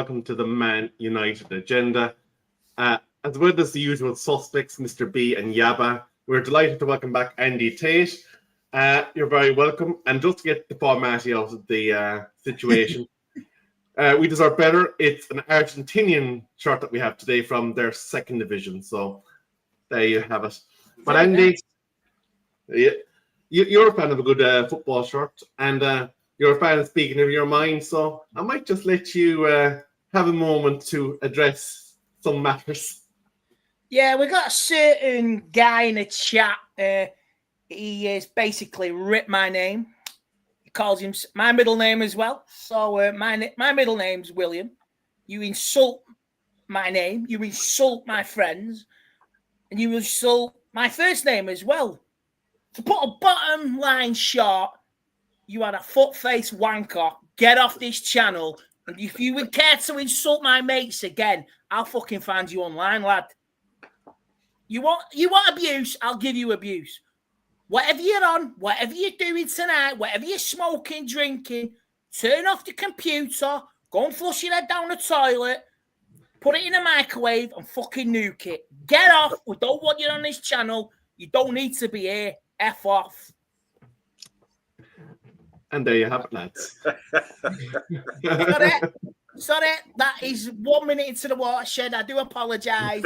welcome to the Man United Agenda. As well as the usual suspects, Mr. B and Yaba, we're delighted to welcome back Andy Tate. You're very welcome. And just to get the formality out of the situation, we deserve better. It's an Argentinian shirt that we have today from their second division. So there you have it. But Andy, you're a fan of a good football shirt, and you're a fan of speaking of your mind. So I might just let you have a moment to address some matters. Yeah, we got a certain guy in the chat. He has basically ripped my name. He calls him my middle name as well. So my middle name's William. You insult my name. You insult my friends. And you insult my first name as well. To put a bottom line short, you are a foot-faced wanker. Get off this channel. And if you would care to insult my mates again, I'll fucking find you online, lad. You want abuse, I'll give you abuse. Whatever you're on, whatever you're doing tonight, whatever you're smoking, drinking, turn off the computer, go and flush your head down the toilet, put it in a microwave and fucking nuke it. Get off. We don't want you on this channel. You don't need to be here. F off. And there you have it, lads. Sorry, that is 1 minute into the watershed. I do apologise.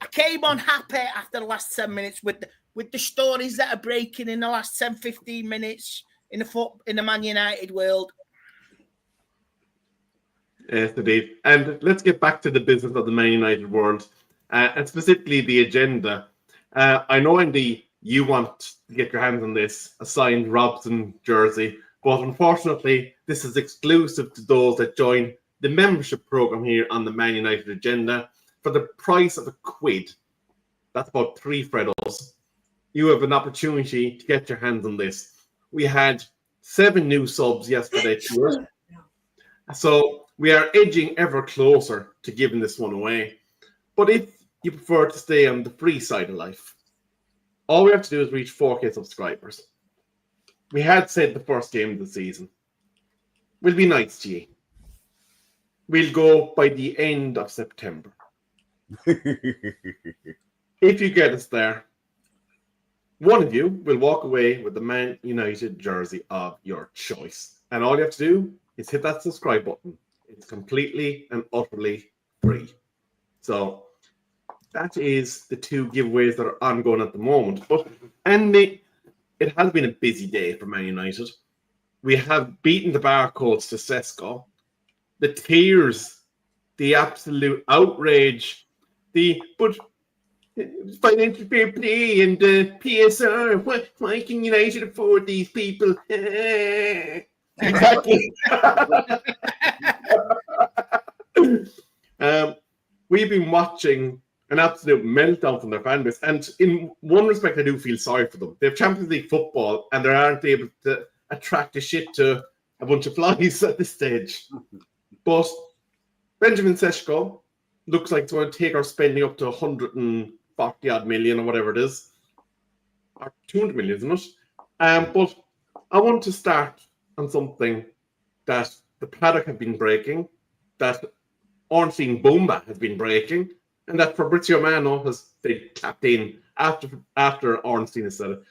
I came on happy after the last 10 minutes with the stories that are breaking in the last 10, 15 minutes in the Man United world. Yes, indeed. And let's get back to the business of the Man United world, and specifically the agenda. I know, Andy, you want to get your hands on this, a signed Robson jersey, but unfortunately, this is exclusive to those that join the membership program here on the Man United Agenda for the price of £1. That's about 3 Freddos. You have an opportunity to get your hands on this. We had 7 new subs yesterday to it. So we are edging ever closer to giving this one away. But if you prefer to stay on the free side of life, all we have to do is reach 4K subscribers. We had said the first game of the season. We'll be nice to you. We'll go by the end of September. If you get us there, one of you will walk away with the Man United jersey of your choice. And all you have to do is hit that subscribe button. It's completely and utterly free. So that is the 2 giveaways that are ongoing at the moment. But Andy, it has been a busy day for Man United. We have beaten the Barcodes to Sesko. The tears, the absolute outrage, but financial fair play and PSR. Why can United afford these people? Exactly. We've been watching an absolute meltdown from their fan base. And in one respect, I do feel sorry for them. They have Champions League football and they aren't able to attract a shit to a bunch of flies at this stage. But Benjamin Sesko looks like it's going to take our spending up to 140 odd million or whatever it is. Or 200 million, isn't it? But I want to start on something that the paddock have been breaking, that Ornstein Bomba has been breaking, and that Fabrizio Romano has been tapped in after Ornstein has said it.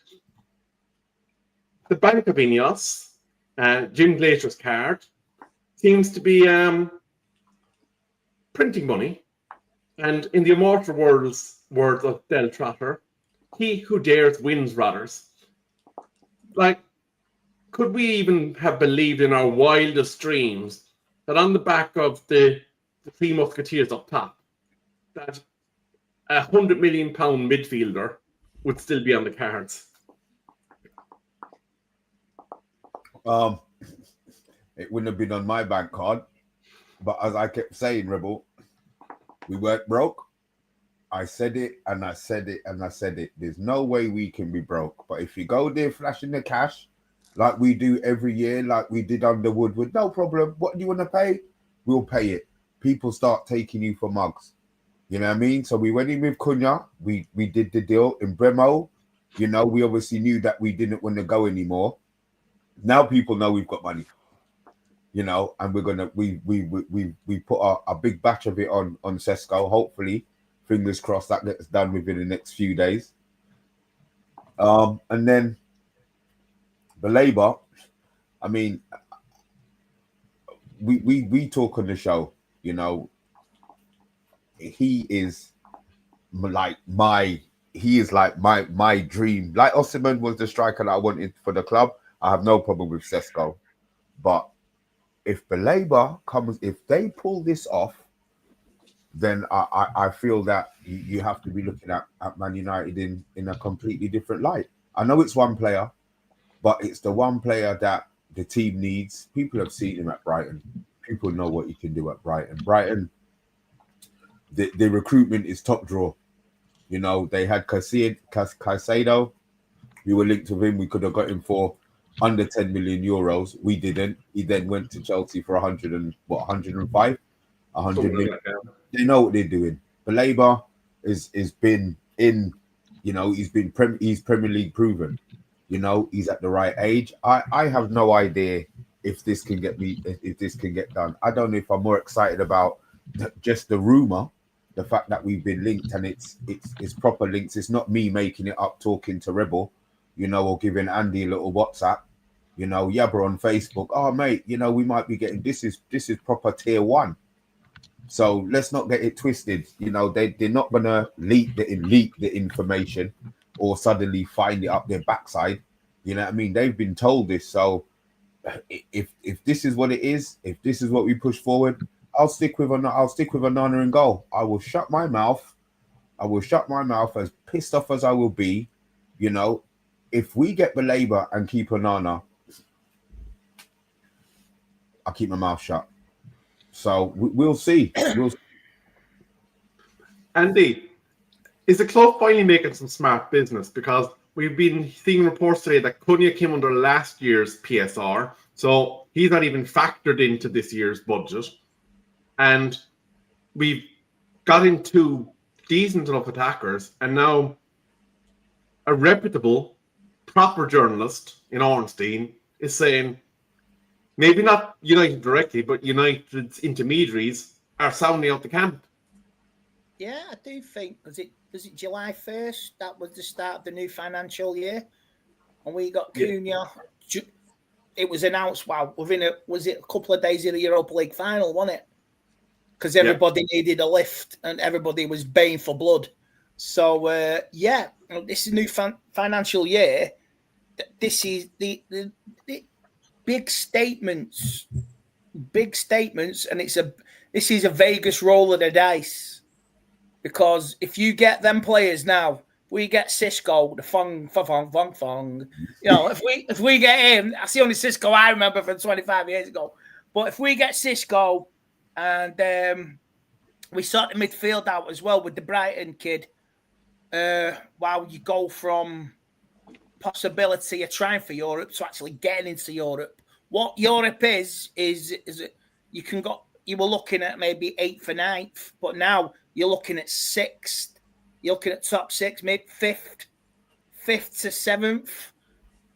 The Bank of Ineos, Jim Glazer's card, seems to be printing money. And in the immortal words of Del Trotter, he who dares wins Rodders. Like, could we even have believed in our wildest dreams that on the back of the 3 Musketeers up top, that a £100 million midfielder would still be on the cards? It wouldn't have been on my bank card, but as I kept saying, Rebel, we weren't broke. I said it and I said it and I said it. There's no way we can be broke. But if you go there flashing the cash, like we do every year, like we did under Woodward, no problem. What do you want to pay? We'll pay it. People start taking you for mugs. You know what I mean? So we went in with Cunha. We did the deal in Bremo. You know, we obviously knew that we didn't want to go anymore. Now people know we've got money. you know, and we're gonna we put a big batch of it on Sesko. Hopefully, fingers crossed that gets done within the next few days. And then Baleba, I mean, we talk on the show, you know, he is like my dream. Like Osimhen was the striker that I wanted for the club. I have no problem with Sesko, but if Baleba comes, if they pull this off, then I feel that you have to be looking at Man United in a completely different light. I know it's one player, but it's the one player that the team needs. People have seen him at Brighton. People know what he can do at Brighton. Brighton, the recruitment is top draw. You know, they had Caicedo. We were linked with him. We could have got him for under 10 million euros. We didn't. He then went to Chelsea for 105, 100 million. They know what they're doing. Baleba is been in, you know, he's Premier League proven. You know, he's at the right age. I have no idea if this can get done. I don't know if I'm more excited about just the rumor, the fact that we've been linked and it's proper links. It's not me making it up, talking to Rebel, you know, or giving Andy a little WhatsApp, you know, Yabba on Facebook. Oh mate, you know, we might be getting this is proper tier 1. So let's not get it twisted. You know, they're not gonna leak the information or suddenly find it up their backside. You know what I mean? They've been told this. So if this is what it is, if this is what we push forward, I'll stick with Onana in goal. I will shut my mouth. As pissed off as I will be. You know, if we get Baleba and keep Onana, I'll keep my mouth shut. So we'll see. Andy, is the club finally making some smart business? Because we've been seeing reports today that Cunha came under last year's PSR, so he's not even factored into this year's budget. And we've got into decent enough attackers, and now a reputable, proper journalist in Ornstein is saying, maybe not United directly, but United's intermediaries are sounding out the camp. Yeah, I do think, was it July 1st? That was the start of the new financial year. And we got Cunha. Yeah. It was announced, was it a couple of days of the Europa League final, wasn't it? Because everybody needed a lift and everybody was baying for blood. So, this is new financial year. This is the big statements, and this is a Vegas roll of the dice. Because if you get them players now, we get Sesko, the fong. You know, if we get him, that's the only Sesko I remember from 25 years ago. But if we get Sesko and we sort the midfield out as well with the Brighton kid, while you go from possibility of trying for Europe to actually getting into Europe. What Europe is you were looking at maybe 8th or 9th, but now you're looking at 6th. You're looking at top 6, maybe 5th to 7th.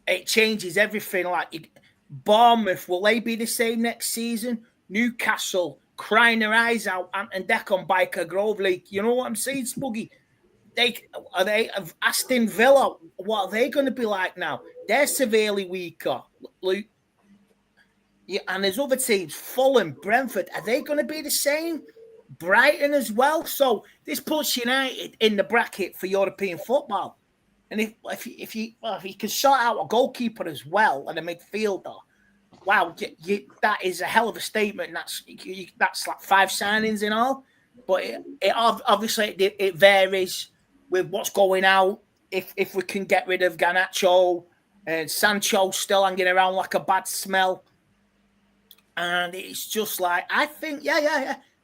It changes everything. Like Bournemouth, will they be the same next season? Newcastle crying their eyes out, and Decon Biker Grove League. You know what I'm saying, Spuggy? Aston Villa, what are they going to be like now? They're severely weaker. Yeah, and there's other teams, Fulham, Brentford. Are they going to be the same? Brighton as well. So this puts United in the bracket for European football. And if you can sort out a goalkeeper as well and a midfielder, wow, that is a hell of a statement. That's like 5 signings in all. But it obviously varies with what's going out. If we can get rid of Garnacho and Sancho still hanging around like a bad smell. And it's just like, I think,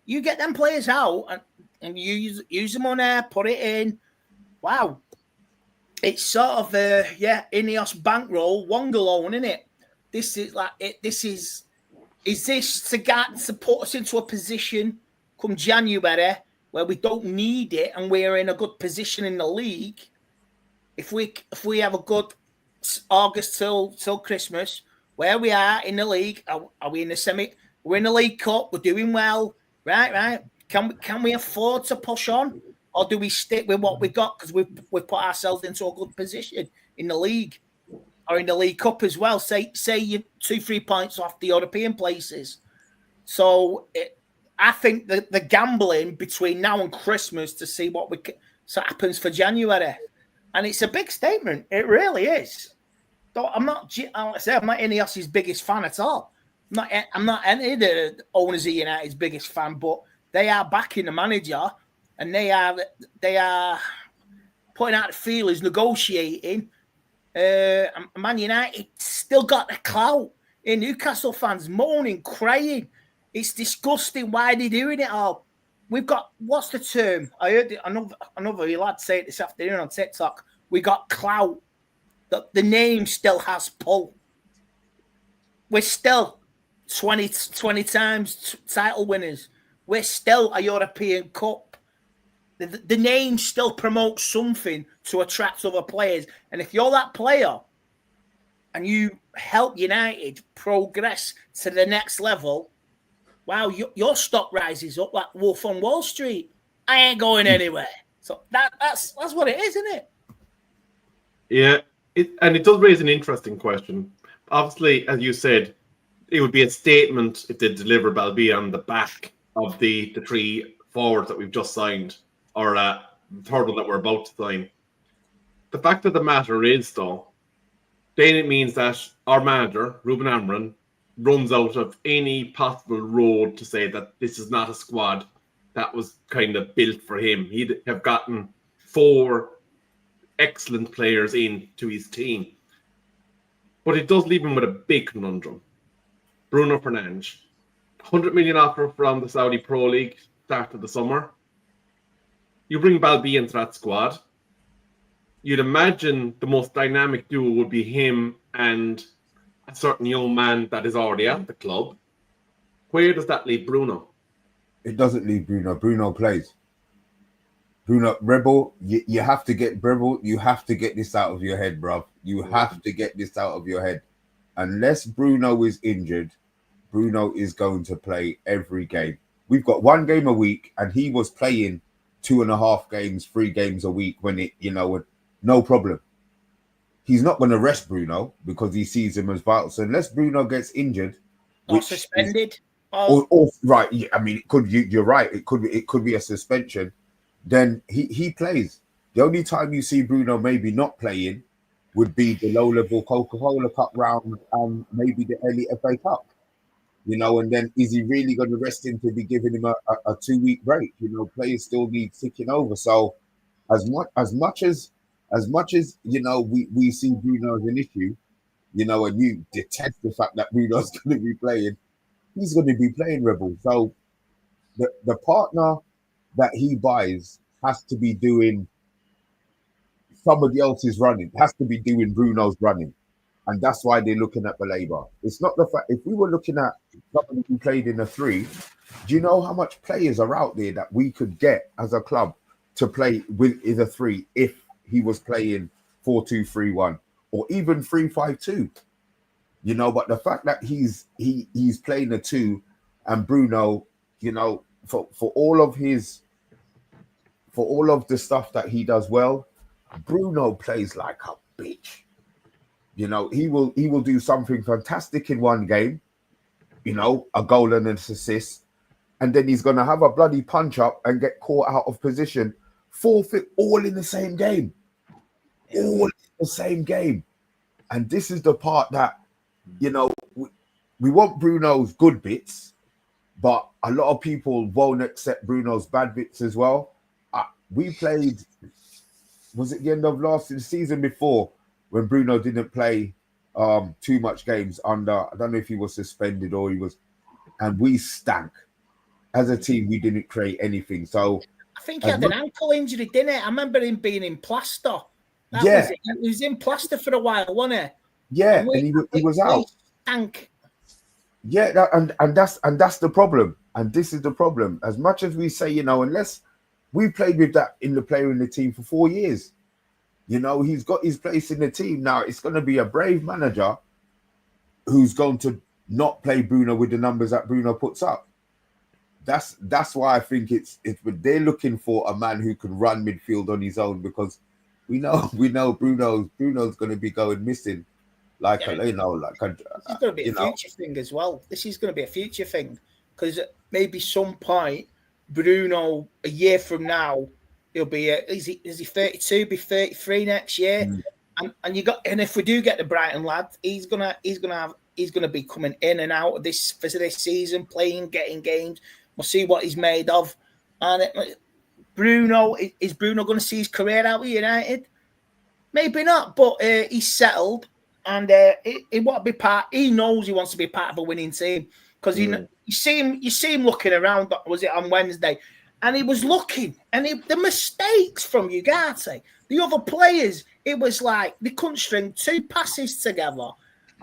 you get them players out and you use them on there, put it in. Wow. It's sort of Ineos bankroll, Wonga loan, isn't it? This is like is this to put us into a position come January where we don't need it and we're in a good position in the league? If we have a good August till Christmas, where we are in the league. Are we in the semi? We're in the League Cup. We're doing well. Right. Can we afford to push on? Or do we stick with what we've got because we've put ourselves into a good position in the league or in the League Cup as well? Say you're 2-3 points off the European places. So I think the gambling between now and Christmas to see what happens for January, and it's a big statement. It really is. I'm not Ineos's biggest fan at all. I'm not any of the owners of United's biggest fan, but they are backing the manager. And they are putting out the feelers, negotiating. Man United still got the clout. In Newcastle fans moaning, crying. It's disgusting. Why are they doing it all? We've got, what's the term? I heard another lad say it this afternoon on TikTok. We got clout. The name still has pull. We're still 20 times title winners. We're still a European Cup. The name still promotes something to attract other players. And if you're that player and you help United progress to the next level, wow, your stock rises up like Wolf on Wall Street. I ain't going anywhere. So that's what it is, isn't it? Yeah, it does raise an interesting question. Obviously, as you said, it would be a statement if they deliver Baleba on the back of the 3 forwards that we've just signed. Or the third one that we're about to sign. The fact of the matter is, though, then it means that our manager, Ruben Amorim, runs out of any possible road to say that this is not a squad that was kind of built for him. He'd have gotten 4 excellent players into his team. But it does leave him with a big conundrum. Bruno Fernandes, 100 million offer from the Saudi Pro League start of the summer. You bring Baleba into that squad, you'd imagine the most dynamic duo would be him and a certain young man that is already at the club. Where does that leave Bruno? It doesn't leave Bruno. Bruno plays. Bruno, Rebel, you have to get Rebel. You have to get this out of your head, bruv. You have to get this out of your head. Unless Bruno is injured, Bruno is going to play every game. We've got 1 game a week, and he was playing 2.5 games, 3 games a week when it, no problem. He's not going to rest Bruno because he sees him as vital. So unless Bruno gets injured or suspended, or right, yeah, I mean, it could. You're right. It could be a suspension. Then he plays. The only time you see Bruno maybe not playing would be the low-level Coca-Cola Cup round and maybe the early FA Cup. And then is he really going to rest him to be giving him a 2-week break? Players still need ticking over. So as much as we see Bruno as an issue, and you detest the fact that Bruno's going to be playing, he's going to be playing, Rebel. So the partner that he buys has to be doing somebody else's running, has to be doing Bruno's running. And that's why they're looking at Baleba. It's not the fact, if we were looking at somebody who played in a 3, do you know how much players are out there that we could get as a club to play with in a 3 if he was playing 4-2-3-1 or even 3-5-2? But the fact that he's playing a 2 and Bruno, for all of the stuff that he does well, Bruno plays like a bitch. He will do something fantastic in 1 game, a goal and an assist, and then he's going to have a bloody punch up and get caught out of position, forfeit, all in the same game. All in the same game. And this is the part that, we want Bruno's good bits, but a lot of people won't accept Bruno's bad bits as well. We played, was it the end of the season before, when Bruno didn't play too much games under, I don't know if he was suspended or he was, and we stank. As a team, we didn't create anything. So I think he had an ankle injury, didn't he? I remember him being in plaster. That Yeah. was it. He was in plaster for a while, wasn't he? Yeah, and he was out. Stank. Yeah, and that's the problem. And this is the problem. As much as we say, unless we played with that in the player in the team for 4 years, he's got his place in the team now. It's going to be a brave manager who's going to not play Bruno with the numbers that Bruno puts up. That's why I think it's they're looking for a man who can run midfield on his own, because we know Bruno's going to be going missing. This is going to be a future thing as well. This is going to be a future thing, because maybe some point Bruno, a year from now, he'll be is he 32? Be 33 next year, and if we do get the Brighton lad, he's gonna be coming in and out of this for this season, playing, getting games. We'll see what he's made of. And Bruno, is Bruno going to see his career out with United? Maybe not, but he's settled, and he want to be part. He knows he wants to be part of a winning team, because you see him looking around. Was it on Wednesday? And he was looking, and the mistakes from Ugarte, the other players, it was like they couldn't string 2 passes together,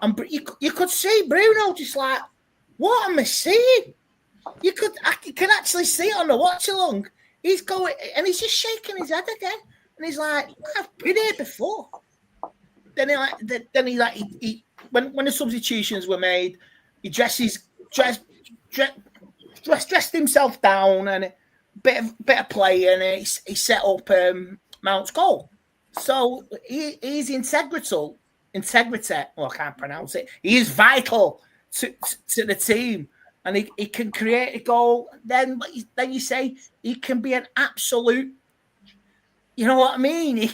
and you could see Bruno just like, what am I seeing? You can actually see it on the watch along. He's going, and he's just shaking his head again, and he's like, I've been here before. Then he when the substitutions were made, he dressed himself down, and a bit of play, and he set up Mount's goal. So he's integrity. Well, I can't pronounce it. He is vital to the team. And he can create a goal. Then you say he can be an absolute. You know what I mean? He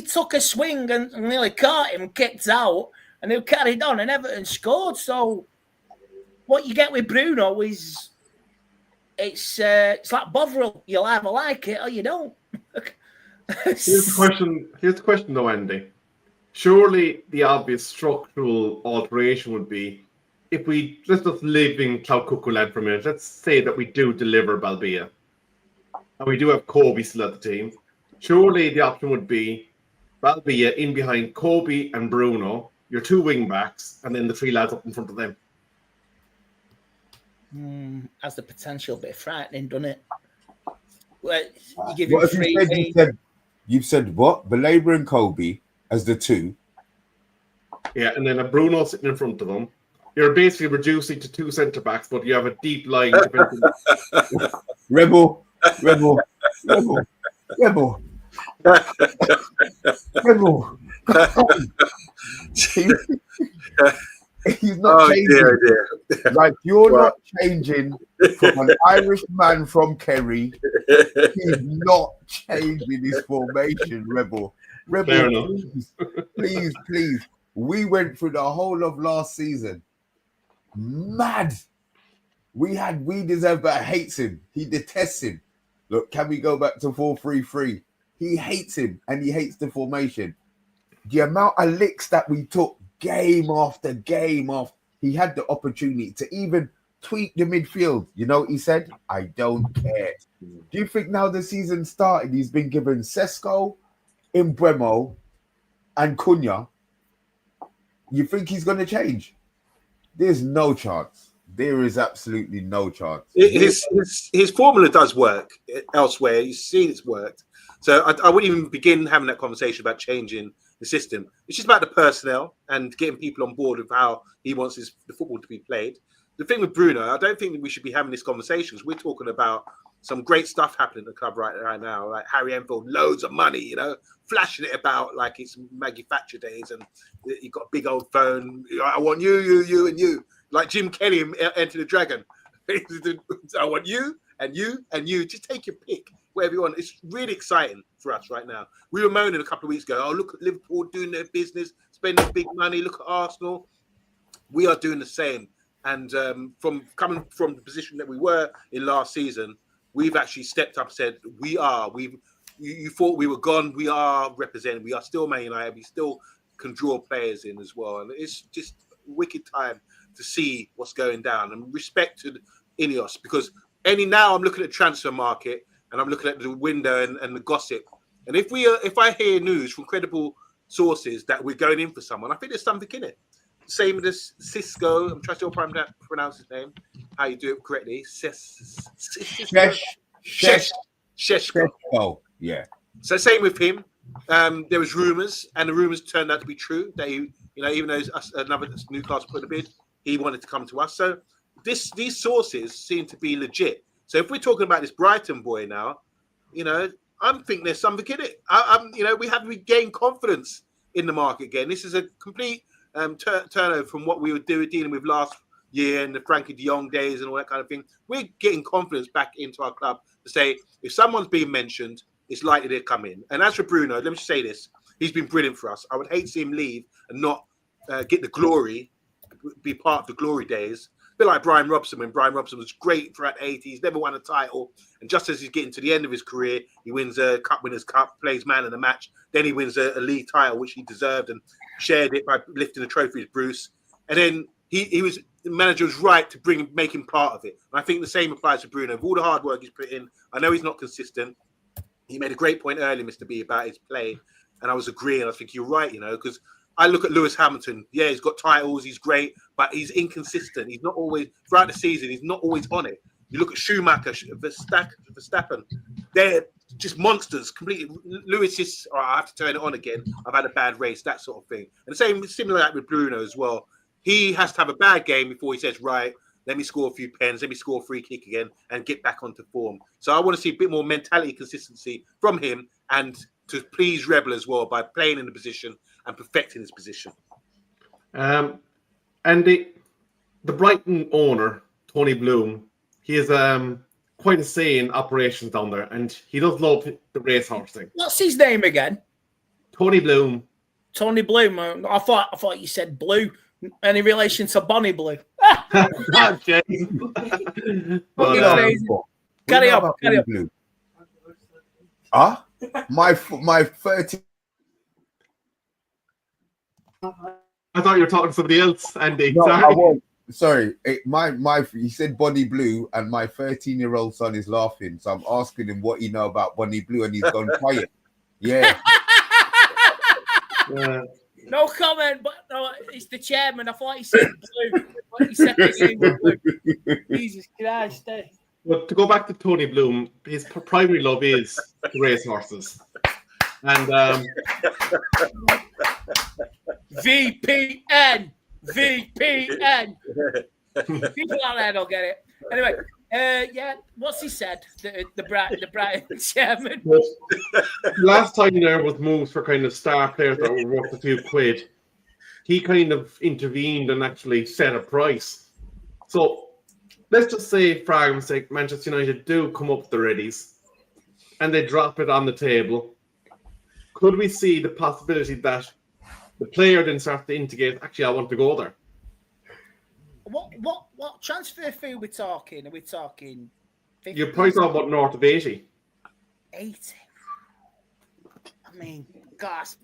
took a swing and nearly caught him, kicked out, and he carried on, and Everton scored. So what you get with Bruno is it's like Bovril. You'll either like it or you don't. Here's the question, though, Andy. Surely the obvious structural alteration would be, if let's just live in Cloud Cuckoo Land for a minute. Let's say that we do deliver Baleba, and we do have Kobe still at the team. Surely the option would be Baleba in behind Kobe and Bruno, your 2 wing backs, and then the 3 lads up in front of them. Has the potential bit frightening, doesn't it? Well, you give him 3. You've said what? Baleba and Kobe as the 2. Yeah, and then a Bruno sitting in front of them. You're basically reducing to 2 centre backs, but you have a deep line. Rebel. He's not changing. Dear. Like, you're not changing from an Irish man from Kerry. He's not changing his formation, Rebel, please. We went through the whole of last season. Mad. We deserve better. Hates him. He detests him. Look, can we go back to 4-3-3? He hates him, and he hates the formation. The amount of licks that we took game after game after, he had the opportunity to even tweak the midfield. You know what he said? I don't care. Do you think now the season started, he's been given Sesko, Mbeumo, and Cunha? You think he's going to change? There's no chance. There is absolutely no chance. His formula does work elsewhere. You've seen it's worked. So I wouldn't even begin having that conversation about changing the system. It's just about the personnel and getting people on board with how he wants the football to be played. The thing with Bruno, I don't think that we should be having this conversation, because we're talking about some great stuff happening at the club right now. Like Harry Enfield, loads of money, flashing it about like it's Maggie Thatcher days, and you got a big old phone. I want you, and you. Like Jim Kelly in Enter the Dragon. I want you, and you, and you. Just take your pick, whatever you want. It's really exciting for us right now. We were moaning a couple of weeks ago, oh, look at Liverpool doing their business, spending big money. Look at Arsenal. We are doing the same. And from coming from the position that we were in last season, we've actually stepped up and said, you thought we were gone. We are representing. We are still Man United. We still can draw players in as well. And it's just a wicked time to see what's going down, and respect to Ineos, because now I'm looking at the transfer market, and I'm looking at the window and the gossip. And if I hear news from credible sources that we're going in for someone, I think there's something in it. Same with this Sesko. I'm trying to pronounce his name. How you do it correctly? Sesko. Sesko. Yeah. So same with him. there was rumours, and the rumours turned out to be true. That he, even though another Newcastle put a bid, he wanted to come to us. So these sources seem to be legit. So if we're talking about this Brighton boy now, I'm thinking there's something in it. We have regained confidence in the market again. This is a complete turnover from what we were dealing with last year and the Frankie de Jong days and all that kind of thing. We're getting confidence back into our club to say if someone's being mentioned, it's likely to come in. And as for Bruno, let me just say this: he's been brilliant for us. I would hate to see him leave and not get the glory, be part of the glory days. A bit like Brian Robson, when Brian Robson was great throughout the 80s, never won a title. And just as he's getting to the end of his career, he wins a Cup Winners' Cup, plays man of the match. Then he wins a league title, which he deserved, and shared it by lifting the trophy with Bruce. And then the manager was right to make him part of it. And I think the same applies to Bruno. With all the hard work he's put in, I know he's not consistent. He made a great point earlier, Mr. B, about his play. And I was agreeing. I think you're right, because I look at Lewis Hamilton. Yeah, he's got titles. He's great, but he's inconsistent. He's not always, throughout the season, he's not always on it. You look at Schumacher, Verstappen. They're just monsters completely. Lewis is, I have to turn it on again. I've had a bad race, that sort of thing. And similar like with Bruno as well. He has to have a bad game before he says, right, let me score a few pens, let me score a free kick again and get back onto form. So I want to see a bit more mentality consistency from him, and to please Rebel as well by playing in the position and perfecting his position. And the Brighton owner, Tony Bloom, he is quite a say in operations down there, and he does love the racehorse thing. What's his name again? Tony Bloom. Tony Bloom. I thought you said Blue. Any relation to Bonnie Blue? Not James. Carry on. Ah, my 30. I thought you were talking to somebody else, Andy. No, Sorry. I won't. Sorry, he said Bonnie Blue, and my 13-year-old son is laughing. So I'm asking him what he know about Bonnie Blue, and he's gone quiet. Yeah. No comment, but no, it's the chairman. I thought he said Blue. But he said his name was Blue. Jesus Christ. But to go back to Tony Bloom, his primary love is racehorses. And VPN. People out there don't get it. Anyway, what's he said? The Brighton chairman. Last time there was moves for kind of star players that were worth a few quid. He kind of intervened and actually set a price. So let's just say, for argument's sake, Manchester United do come up with the readies and they drop it on the table. Could we see the possibility that the player then starts to indicate, actually, I want to go there? What transfer fee are we talking? Are we talking 50? You're probably talking about north of 80. 80. I mean, gosh,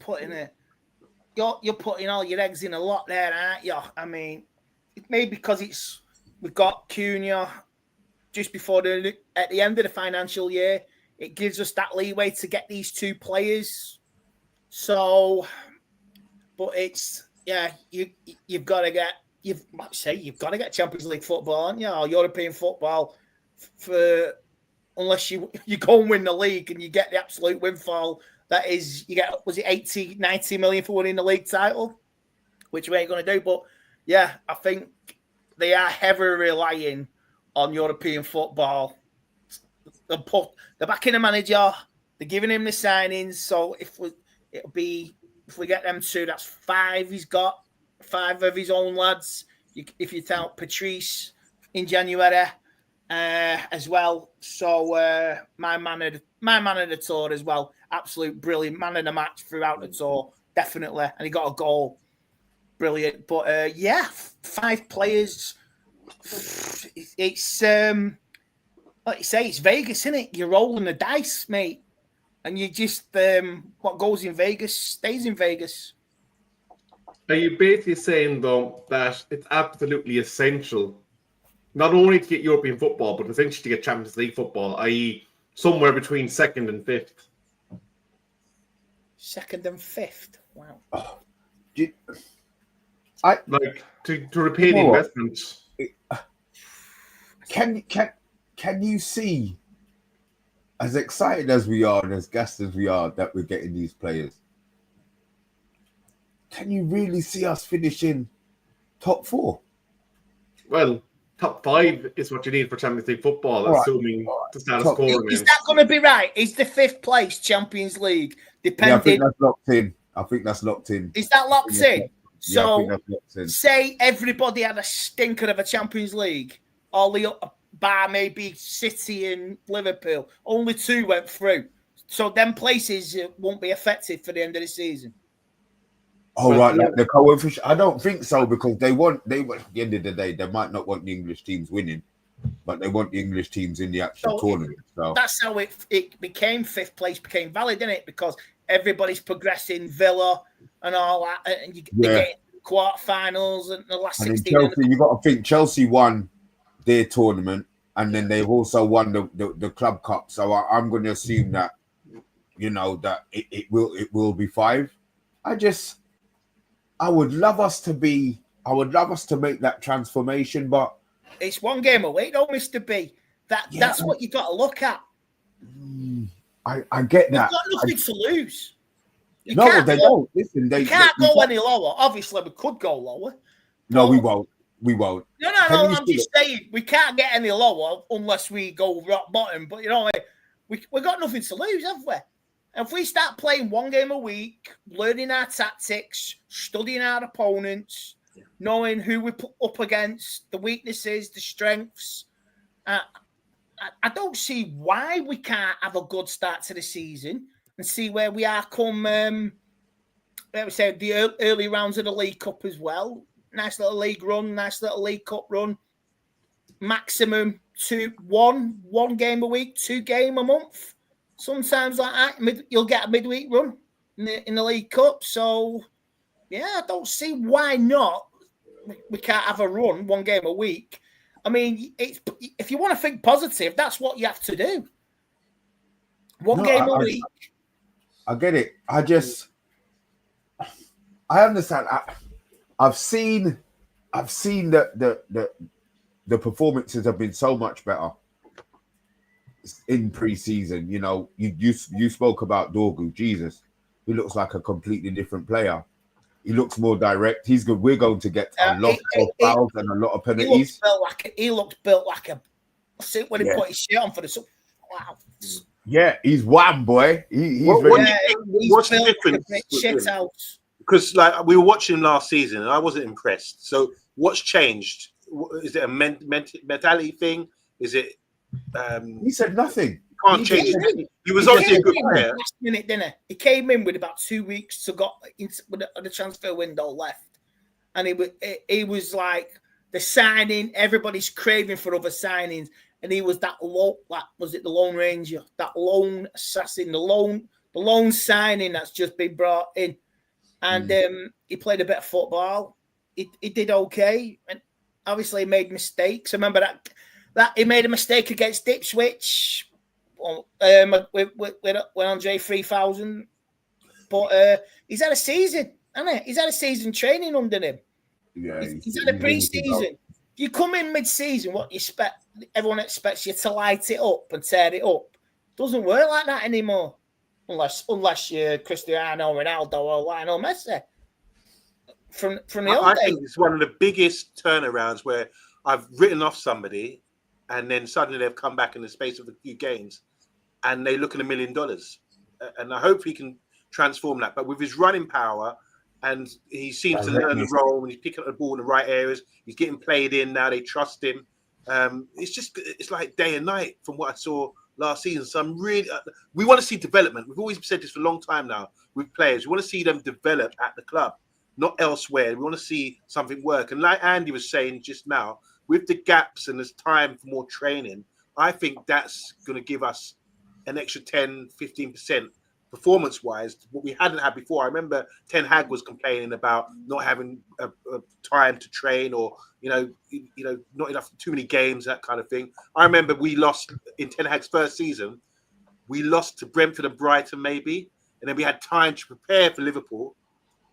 you're putting all your eggs in a lot there, aren't you? I mean, maybe because we've got Cunha just before at the end of the financial year. It gives us that leeway to get these two players. So, but you've got to get. You've got to get Champions League football, aren't you? Or European football unless you go and win the league and you get the absolute windfall. That is, you get, was it 80, 90 million for winning the league title? Which we ain't going to do. But yeah, I think they are heavily relying on European football. They're backing the manager. They're giving him the signings. So if we get them two, that's 5 he's got. 5 of his own lads. If you count Patrice in January as well. So my man of the tour as well. Absolute brilliant man of the match throughout the tour, definitely. And he got a goal. Brilliant. But 5 players. It's like you say, it's Vegas, isn't it? You're rolling the dice, mate. And you just what goes in Vegas stays in Vegas. Are you basically saying, though, that it's absolutely essential not only to get European football, but essentially to get Champions League football, i.e. somewhere between 2nd and 5th? 2nd and 5th? Wow. Like, to repay the investment. Can you see as excited as we are and as gassed as we are that we're getting these players, can you really see us finishing top 4? Well, top 5 is what you need for Champions League football, All right. assuming the status Top- quo Is remains. that going to be right? Is the 5th place Champions League Yeah, I depending? think that's locked in. I think that's locked in. Is that locked Yeah, in? Yeah, I So think that's locked in. say everybody had a stinker of a Champions League, all the bar maybe City and Liverpool, only 2 went through. So them places won't be affected for the end of the season. Oh, Well, right, like the coefficient. I don't think so because they want at the end of the day, they might not want the English teams winning, but they want the English teams in the actual So tournament. So that's how it became 5th place became valid, didn't it? Because everybody's progressing, Villa and all that, and they're getting quarterfinals and the last and in 16. Chelsea, you got to think Chelsea won their tournament, and then they've also won the Club Cup. So I'm going to assume that that it will be 5. I would love us to make that transformation, but It's 1 game a week, though, Mr. B. That's what you got to look at. I get that. You've got nothing to lose. You No, can't they go, don't. Listen, you can't go any lower. Obviously, we could go lower. No, we won't. We won't. No. Can you I'm see just saying we can't get any lower unless we go rock bottom. But we got nothing to lose, have we? And if we start playing 1 game a week, learning our tactics, studying our opponents, knowing who we put up against, the weaknesses, the strengths, I don't see why we can't have a good start to the season and see where we are come. Let me say the early rounds of the League Cup as well. Nice little league run, nice little League Cup run. Maximum 1 game a week, 2 game a month. Sometimes like that, you'll get a midweek run in the League Cup. So, yeah, I don't see why not. We can't have a run 1 game a week. I mean, if you want to think positive, that's what you have to do. 1 game a week. I get it. I understand. I've seen that the performances have been so much better in pre-season. You spoke about Dorgu. Jesus, he looks like a completely different player. He looks more direct. He's good. We're going to get a lot of fouls and a lot of penalties. He looks built like a. When he put his shirt on for the. Wow. Yeah, he's wham, boy. He's what's the difference? Shit out. Because we were watching him last season and I wasn't impressed. So what's changed? Is it a mentality thing? Is it? He said nothing. Can't change it. He was obviously a good player. Last minute, didn't he? He came in with about 2 weeks to go with the transfer window left, and he was like the signing. Everybody's craving for other signings, and he was that was it the Lone Ranger, that lone assassin, the lone signing that's just been brought in, and he played a bit of football. He did okay, and obviously he made mistakes. I remember that he made a mistake against Ipswich. With Andre 3000, but he's had a season, hasn't he? He's had a season training under him. Yeah, he's had a pre-season. You come in mid-season, what you expect? Everyone expects you to light it up and tear it up. Doesn't work like that anymore, unless you're Cristiano Ronaldo or Lionel Messi. From the old days, I think it's one of the biggest turnarounds where I've written off somebody, and then suddenly they've come back in the space of a few games. And they look at $1 million, and I hope he can transform that. But with his running power, and he seems to learn the role when he's picking up the ball in the right areas. He's getting played in now. They trust him. It's like day and night from what I saw last season. So we want to see development. We've always said this for a long time now with players. We want to see them develop at the club, not elsewhere. We want to see something work. And like Andy was saying just now, with the gaps and there's time for more training, I think that's going to give us an extra 10-15% performance-wise, what we hadn't had before. I remember Ten Hag was complaining about not having a time to train, or not enough, too many games, that kind of thing. I remember we lost in Ten Hag's first season. We lost to Brentford and Brighton, maybe, and then we had time to prepare for Liverpool.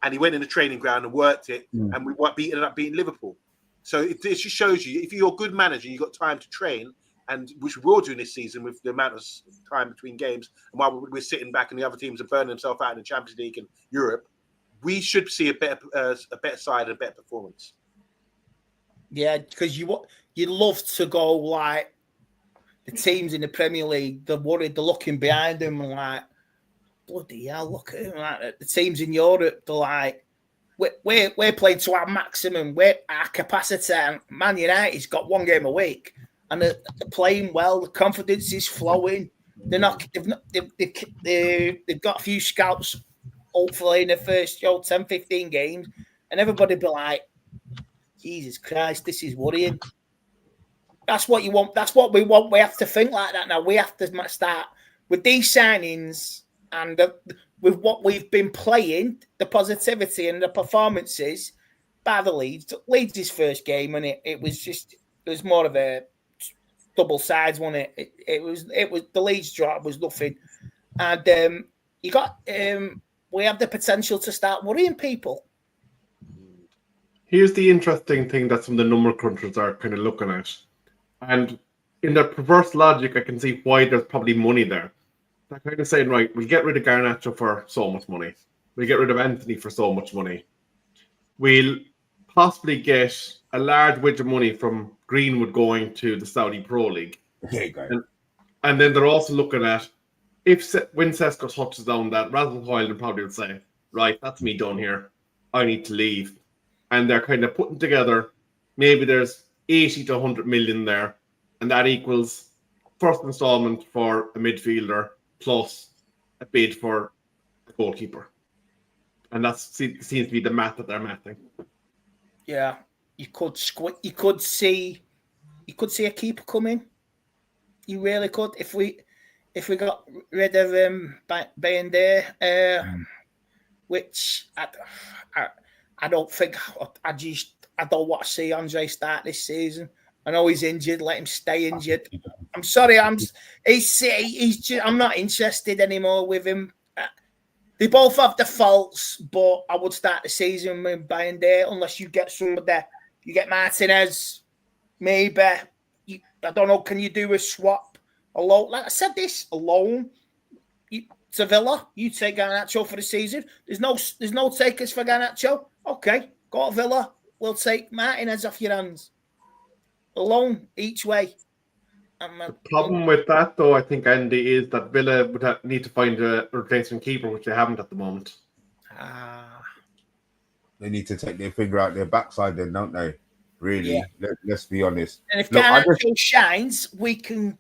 And he went in the training ground and worked it, and we ended up beating Liverpool. So it just shows you, if you're a good manager, you've got time to train. and which we will do this season with the amount of time between games, and while we're sitting back and the other teams are burning themselves out in the Champions League and Europe, we should see a better side and a better performance. Yeah, because you'd love to go like the teams in the Premier League. They're worried, they're looking behind them and like, bloody hell, look at them. Like the teams in Europe, they're like, we're playing to our maximum, we're our capacity. And Man United's got 1 game a week, and they're playing well. The confidence is flowing. They've got a few scouts, hopefully in the first 10, 15 games, and everybody be like, Jesus Christ, this is worrying. That's what you want. That's what we want. We have to think like that now. We have to start with these signings and with what we've been playing, the positivity and the performances by the Leeds. Leeds' first game, and it was more of a double sides, wasn't it? It was the Leeds drop was nothing, and you got we have the potential to start worrying people. Here's the interesting thing that some of the number crunchers are kind of looking at. And in their perverse logic, I can see why there's probably money there. They're kind of saying, right, we'll get rid of Garnacho for so much money. We'll get rid of Anthony for so much money. We'll possibly get a large wedge of money from Greenwood going to the Saudi Pro League. Okay, guys. And then they're also looking at, when Sesko touches down that, Razzle Hoyland probably would say, right, that's me done here. I need to leave. And they're kind of putting together, maybe there's 80 to 100 million there, and that equals first installment for a midfielder plus a bid for a goalkeeper. And that seems to be the math that they're mathing. Yeah, you could see a keeper coming. You really could if we got rid of Bayende, which I don't think I don't want to see Andre start this season. I know he's injured. Let him stay injured. I'm sorry. I'm not interested anymore with him. They both have the faults, but I would start the season with Bayende unless you get somebody there. You get Martinez, maybe. I don't know. Can you do a swap? Alone, like I said, alone. To Villa, you take Garnacho for the season. There's no takers for Garnacho. Okay, go to Villa. We'll take Martinez off your hands. Alone, each way. The problem with that, though, I think, Andy, is that Villa would need to find a replacement keeper, which they haven't at the moment. They need to take their finger out their backside then, don't they? Really? Yeah. Let's be honest. And if Garnacho shines, we can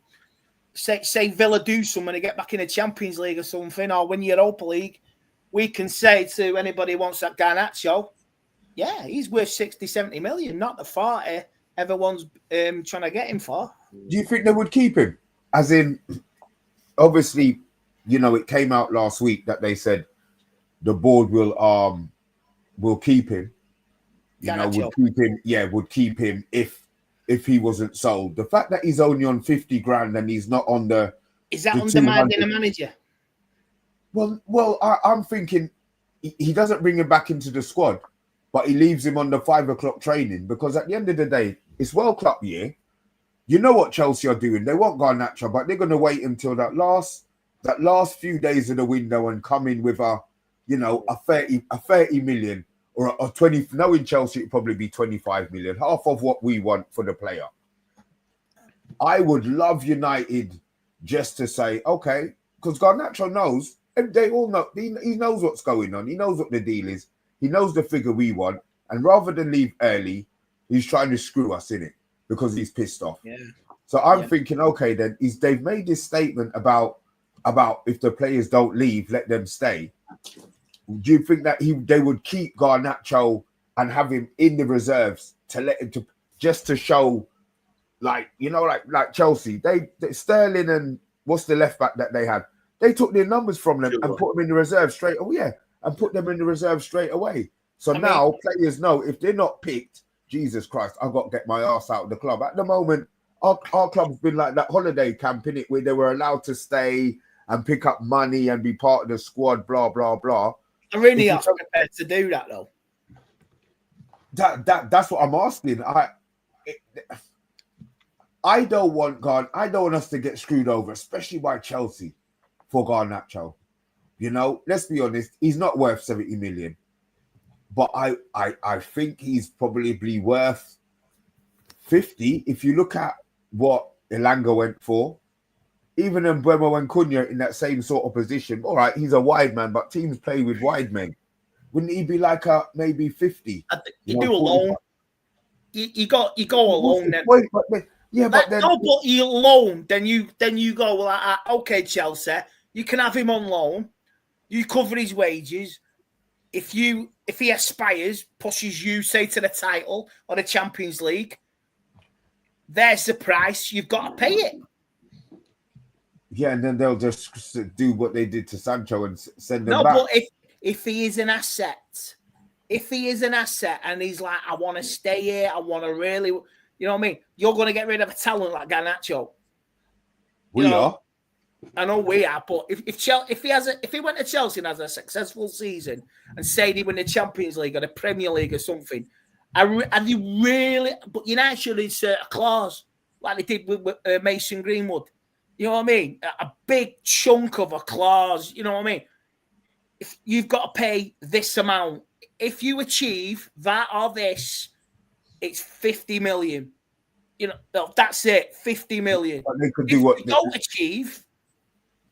say Villa do something to get back in the Champions League or something, or win Europa League. We can say to anybody who wants that Garnacho, yeah, he's worth 60, 70 million, not the 40 everyone's trying to get him for. Do you think they would keep him? As in, obviously, it came out last week that they said the board will keep him. Would keep him if he wasn't sold. The fact that he's only on 50 grand and he's not on the... Is that undermining the manager? Well, I'm thinking he doesn't bring him back into the squad, but he leaves him on the 5 o'clock training, because at the end of the day, it's World Cup year. You know what Chelsea are doing. They want Garnacho, but they're going to wait until that last few days of the window and come in with a 30 million or a 20. Knowing Chelsea, it'd probably be 25 million, half of what we want for the player. I would love United just to say, okay, because Garnacho knows, and they all know, he knows what's going on. He knows what the deal is. He knows the figure we want. And rather than leave early, he's trying to screw us in it because he's pissed off. Yeah. So I'm thinking, okay, then they've made this statement about if the players don't leave, let them stay. Do you think that they would keep Garnacho and have him in the reserves to let him just to show, like Chelsea, they Sterling and what's the left back that they had? They took their numbers from them and put them in the reserve straight away. Yeah, and put them in the reserve straight away. So now players know if they're not picked, Jesus Christ, I've got to get my ass out of the club. At the moment, our club's been like that holiday camp, in it, where they were allowed to stay and pick up money and be part of the squad, blah, blah, blah. I really are prepared to do that, though. I don't want us to get screwed over, especially by Chelsea for Garnacho. You know, let's be honest, he's not worth 70 million. But I think he's probably worth 50. If you look at what Elanga went for, even Mbeumo and Cunha in that same sort of position, all right, he's a wide man, but teams play with wide men. Wouldn't he be like a maybe 50? You do alone. You go alone then. But you alone. Then you go like, okay, Chelsea, you can have him on loan. You cover his wages. If he aspires, pushes you, say, to the title or the Champions League, there's the price. You've got to pay it. Yeah, and then they'll just do what they did to Sancho and send him back. No, but if he is an asset, and he's like, I want to stay here, I want to really, you know what I mean? You're going to get rid of a talent like Garnacho. We are. I know we are, but if he went to Chelsea and has a successful season and said he win the Champions League or the Premier League or something, and you really, but United should insert a clause like they did with Mason Greenwood. You know what I mean? A big chunk of a clause. You know what I mean? If you've got to pay this amount, if you achieve that or this, it's 50 million. You know, that's it, 50 million. But they could do what they don't achieve.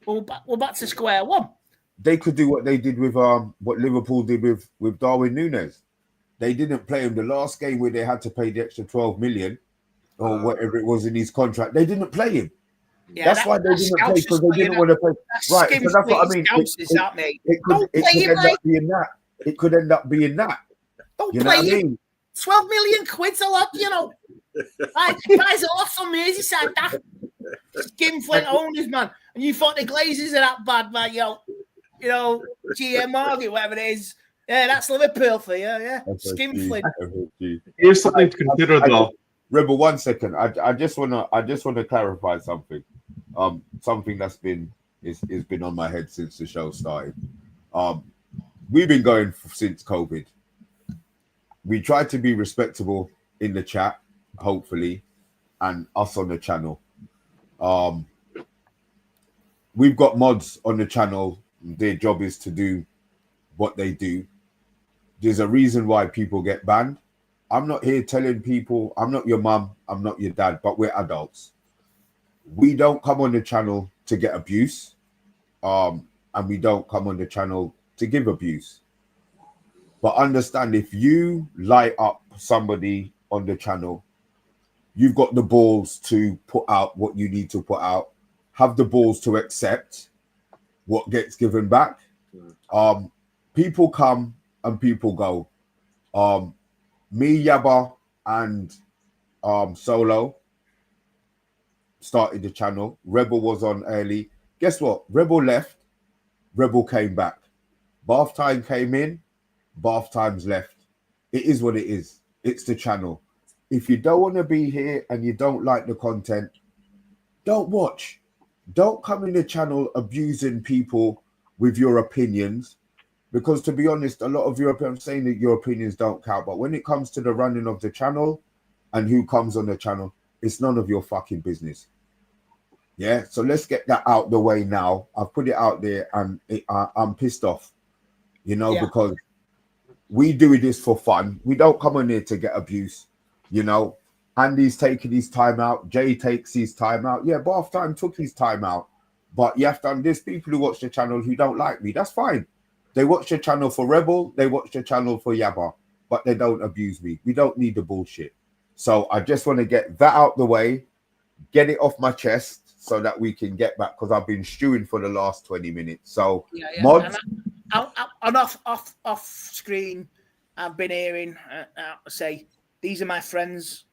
We're back to square one. They could do what they did with what Liverpool did with Darwin Núñez. They didn't play him the last game where they had to pay the extra 12 million or whatever it was in his contract. They didn't play him. Yeah, that's why they didn't play, because they didn't want to play. Right, so that's what I mean. It could end up being that. It could end up being that. Don't play him. 12 million quid's a lot, you know. Buys a lot from Merseyside. That skinflint owners, man. And you thought the Glazers are that bad, man. You know, GM Market, whatever it is. Yeah, that's Liverpool for you. Yeah, skinflint. Here's something to consider, though. Rebel, 1 second. I just wanna clarify something. Something that's been on my head since the show started. We've been going since COVID. We try to be respectable in the chat, hopefully, and us on the channel. We've got mods on the channel. Their job is to do what they do. There's a reason why people get banned. I'm not here telling people, I'm not your mum, I'm not your dad, but we're adults. We don't come on the channel to get abuse, and we don't come on the channel to give abuse. But understand, if you light up somebody on the channel, you've got the balls to put out what you need to put out, have the balls to accept what gets given back. People come and people go. Me, Yaba, and Solo started the channel. Rebel was on early. Guess what? Rebel left. Rebel came back. Bath Time came in. Bath Time's left. It is what it is. It's the channel. If you don't want to be here and you don't like the content, don't watch. Don't come in the channel abusing people with your opinions. Because to be honest, a lot of I'm saying that your opinions don't count. But when it comes to the running of the channel and who comes on the channel, it's none of your fucking business. Yeah, so let's get that out the way now. I've put it out there and I'm pissed off, because we do this for fun. We don't come on here to get abuse, Andy's taking his time out. Jay takes his time out. Yeah, Bath Time took his time out. But you have to there's people who watch the channel who don't like me. That's fine. They watch the channel for Rebel. They watch the channel for Yabba. But they don't abuse me. We don't need the bullshit. So I just want to get that out the way, get it off my chest so that we can get back, because I've been stewing for the last 20 minutes. So, mods. And off screen, I've been hearing say, these are my friends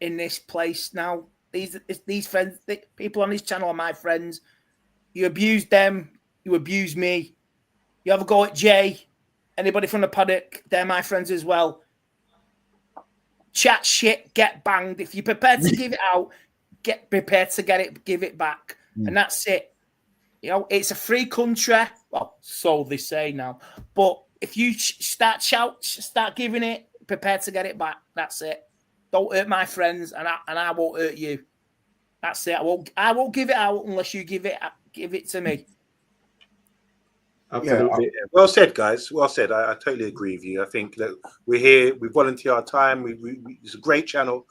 in this place now. These friends, people on this channel are my friends. You abuse them, you abuse me. You have a go at Jay, anybody from the paddock, they're my friends as well. Chat shit, get banged. If you're prepared to give it out, get prepared to give it back. And that's it. It's a free country. Well, so they say now. But if you start giving it, prepared to get it back. That's it. Don't hurt my friends, and I won't hurt you. That's it. I won't give it out unless you give it to me. Absolutely. Yeah. Well said, guys. Well said. I totally agree with you. I think that we're here. We volunteer our time. It's a great channel.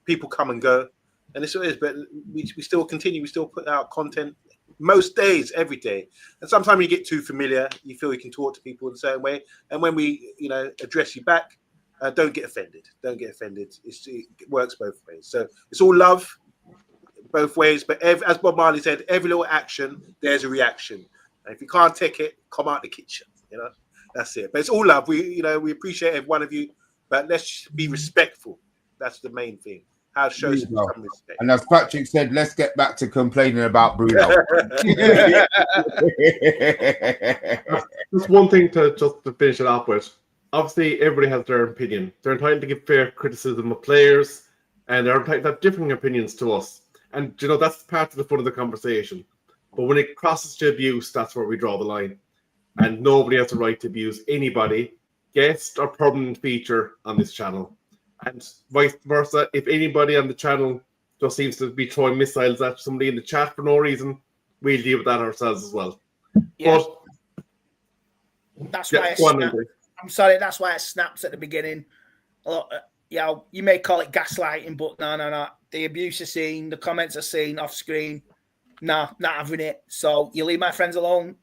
People come and go, and this is. But we still continue. We still put out content most days, every day. And sometimes you get too familiar. You feel you can talk to people in a certain way, and when we, address you back, don't get offended. Don't get offended. It works both ways. So it's all love, both ways. But as Bob Marley said, every little action, there's a reaction. And if you can't take it, come out the kitchen. That's it. But it's all love. We appreciate every one of you, but let's be respectful. That's the main thing. How it shows some respect. And as Patrick said, let's get back to complaining about Bruno. Just one thing to finish it off with. Obviously, everybody has their opinion. They're entitled to give fair criticism of players, and they're entitled to have differing opinions to us. And that's part of the fun of the conversation. But when it crosses to abuse, that's where we draw the line. And nobody has the right to abuse anybody, guest or permanent feature on this channel. And vice versa, if anybody on the channel just seems to be throwing missiles at somebody in the chat for no reason, we'll deal with that ourselves as well. Yeah. But that's why I'm sorry, that's why it snaps at the beginning. You may call it gaslighting, but no. The abuse is seen, the comments are seen off screen. No, not having it. So you leave my friends alone,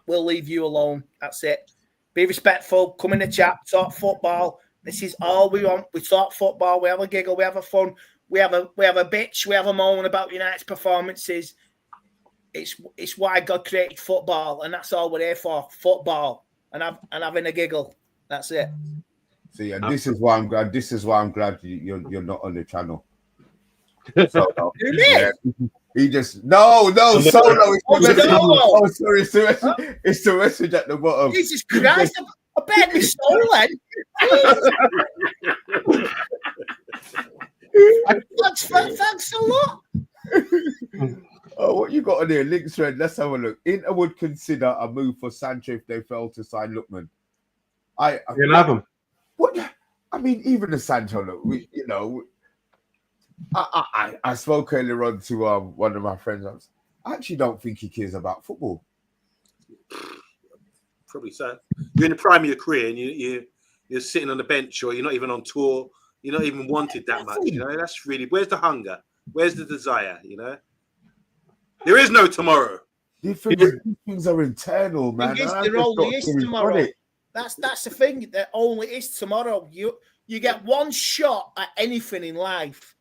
we'll leave you alone. That's it. Be respectful, come in the chat, talk football. This is all we want. We talk football, we have a giggle, we have a fun, we have a bitch, we have a moan about United's performances. It's why God created football, and that's all we're here for. Football and having a giggle. That's it. See, and this is why I'm glad. This is why I'm glad you're not on the channel. So, he just no solo. Oh, sorry, it's the message at the bottom. Jesus Christ! I bet me stolen. Thanks a lot. Oh, what you got on here? Links thread. Let's have a look. Inter would consider a move for Sancho if they fail to sign Lookman. I can have him. What? I mean, even the Sancho look. I spoke earlier on to one of my friends. I actually don't think he cares about football. Probably so. You're in the prime of your career, and you're sitting on the bench, or you're not even on tour. You're not even wanted that much. That's really. Where's the hunger? Where's the desire? There is no tomorrow. These things are internal, man. There only is tomorrow. That's the thing. There only is tomorrow. You get one shot at anything in life,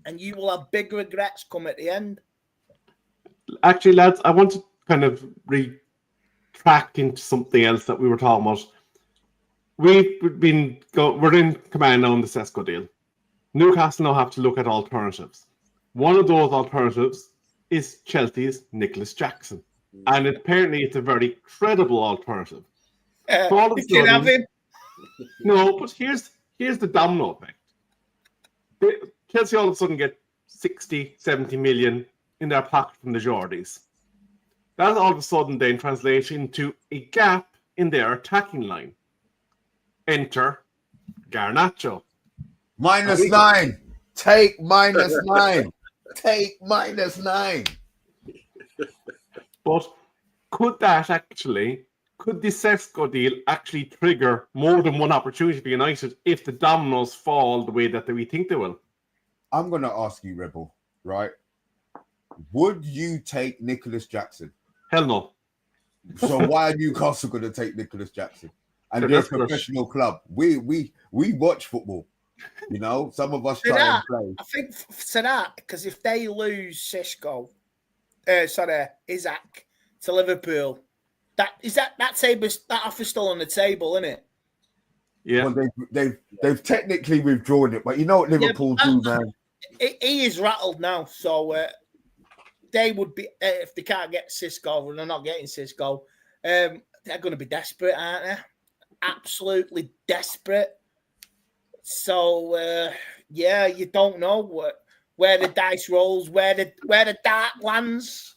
and you will have big regrets come at the end. Actually, lads, I want to kind of retract into something else that we were talking about. We're in command now on the Sesko deal. Newcastle now have to look at alternatives. One of those alternatives is Chelsea's Nicholas Jackson, and apparently it's a very credible alternative. You can have him. No, but here's the domino effect. Chelsea all of a sudden get 60, 70 million in their pocket from the Geordies. That all of a sudden then translates into a gap in their attacking line. Enter Garnacho. -9. Take -9. Take -9. But could the Sesko deal actually trigger more than one opportunity for United if the dominoes fall the way that we think they will? I'm going to ask you, Rebel, right? Would you take Nicholas Jackson? Hell no. So why are Newcastle going to take Nicholas Jackson? And they're a professional club. We watch football. Some of us try and play. I think for that, because if they lose Sesko, Isaac to Liverpool, that offer's still on the table, isn't it? Yeah. Well, they've technically withdrawn it, but you know what Liverpool do, man. He is rattled now, so they would be if they can't get Sesko, and they're not getting Sesko. They're going to be desperate, aren't they? Absolutely desperate. So you don't know where the dice rolls, where the dart lands.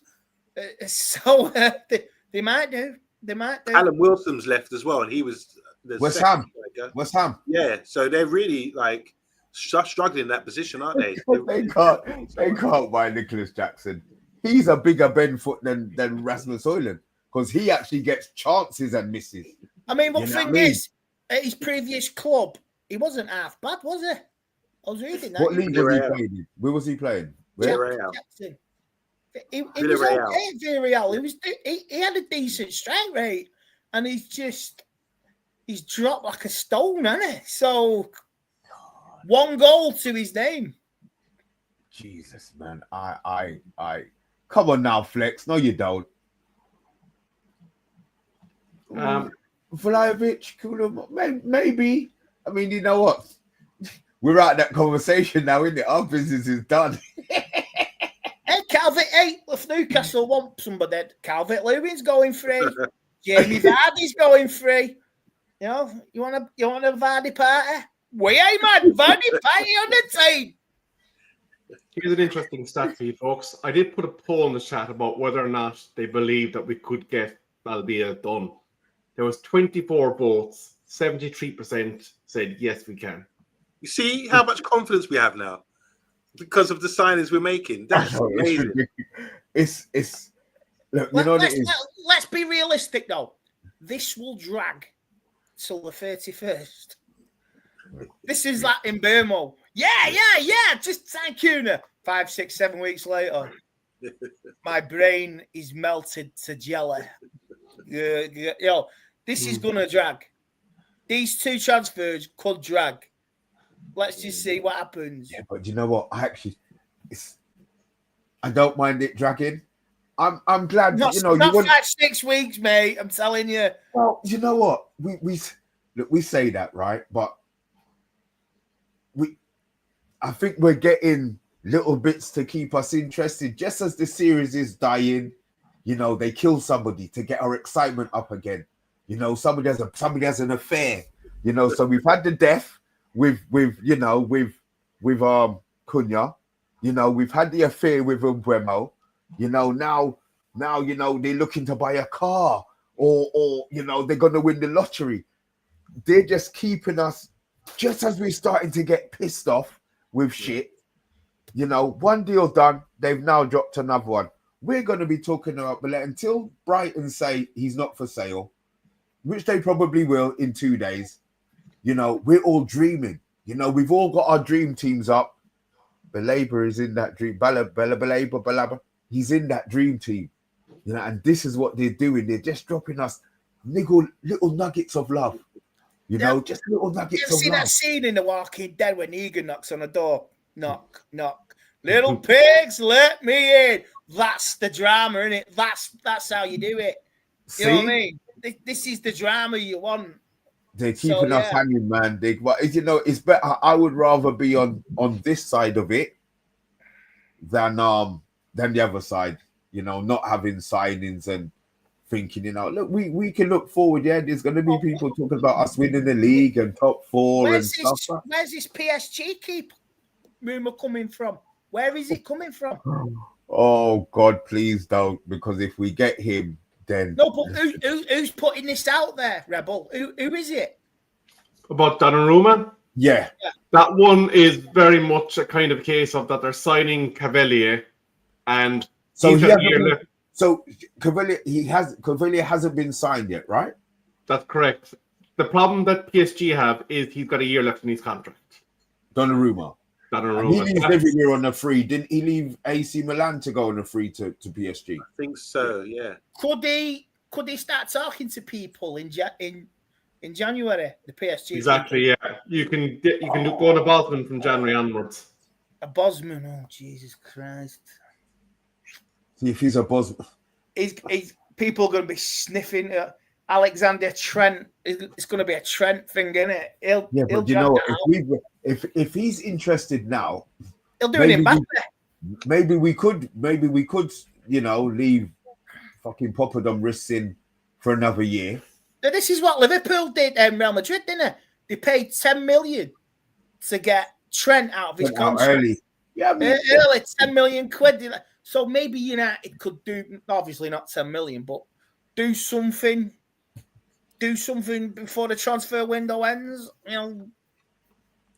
So they might do. Alan Wilson's left as well, and he was West Ham. Yeah, so they're really struggling in that position, aren't they? They can't buy Nicholas Jackson. He's a bigger Ben Foot than Rasmus Højlund because he actually gets chances and misses. I mean, what You know thing what I mean? is, at his previous club, he wasn't half bad, was he? I was reading that. What league was he Villarreal. playing in? Where was he playing? Where? Villarreal. Jackson. He was Villarreal. okay at Villarreal. He had a decent strike rate, and he's dropped like a stone, hasn't he? So 1 goal to his name. Jesus, man. I come on now, Flex. No, you don't. Vlahovic, maybe. I mean, you know what? We're out that conversation now, isn't it? Our business is done. Hey, if Newcastle want somebody, Calvert-Lewin's going free. Jamie Vardy's going free. You know, you want a Vardy party? We ain't man, Vardy party on the team. Here's an interesting stat for you folks. I did put a poll in the chat about whether or not they believe that we could get Baleba done. There was 24 votes. 73% said yes, we can. You see how much confidence we have now because of the signings we're making. That's amazing. It's look, you know what it is. Let's be realistic though. This will drag till the 31st. This is like in Burmo. Yeah. Just sign Kuna. 5, 6, 7 weeks later, my brain is melted to jelly. Yo, this is gonna drag. These 2 transfers could drag. Let's just see what happens. Yeah, but you know what? I don't mind it dragging. I'm glad. Not 5, 6 weeks, mate. I'm telling you. Well, you know what? We say that, right? But I think we're getting little bits to keep us interested. Just as the series is dying, you know, they kill somebody to get our excitement up again. You know, somebody has an affair. You know, so we've had the death with Cunha. You know, we've had the affair with Mbeumo. You know, now you know they're looking to buy a car or you know they're gonna win the lottery. They're just keeping us just as we're starting to get pissed off with shit. You know, one deal done, they've now dropped another one. We're gonna be talking about Baleba until Brighton say he's not for sale, which they probably will in 2 days. You know, we're all dreaming. You know, we've all got our dream teams up. Baleba is in that dream. Baleba. He's in that dream team. You know, and this is what they're doing. They're just dropping us little nuggets of love. You know, just little nuggets of love. You ever see that scene in The Walking Dead when Negan knocks on the door? Knock. Little pigs, let me in. That's the drama, isn't it? That's how you do it. You know what I mean? This is the drama you want. They're keeping us hanging, man. You know, it's better. I would rather be on this side of it than the other side. You know, not having signings and thinking, you know, look, we can look forward. Yeah, there's going to be people talking about us winning the league and top 4 and stuff. Where's this PSG keep rumor coming from? Where is it coming from? Oh God, please don't, because if we get him, then no. But who's putting this out there, Rebel? Who is it? About Donnarumma? Yeah. That one is very much a kind of case of that they're signing Cavalier, and so Cavalier hasn't been signed yet, right? That's correct. The problem that PSG have is he's got a year left in his contract. Donnarumma. And he leaves every year on a free. Didn't he leave AC Milan to go on a free to PSG? I think so, yeah. Could he start talking to people in January? The PSG. Exactly, yeah. You can go on a Bosman from January onwards. A Bosman, oh Jesus Christ! See if he's a Bosman. He's people are going to be sniffing at Alexander Trent. It's going to be a Trent thing, isn't it? He'll but you know what? If he's interested now, he'll do it in back. Maybe we could, you know, leave fucking Poppadom wrists in for another year. But this is what Liverpool did and Real Madrid, didn't they? They paid 10 million to get Trent out of his contract. Early. Yeah, early 10 million quid. So maybe United could do, obviously not 10 million, but do something before the transfer window ends. You know,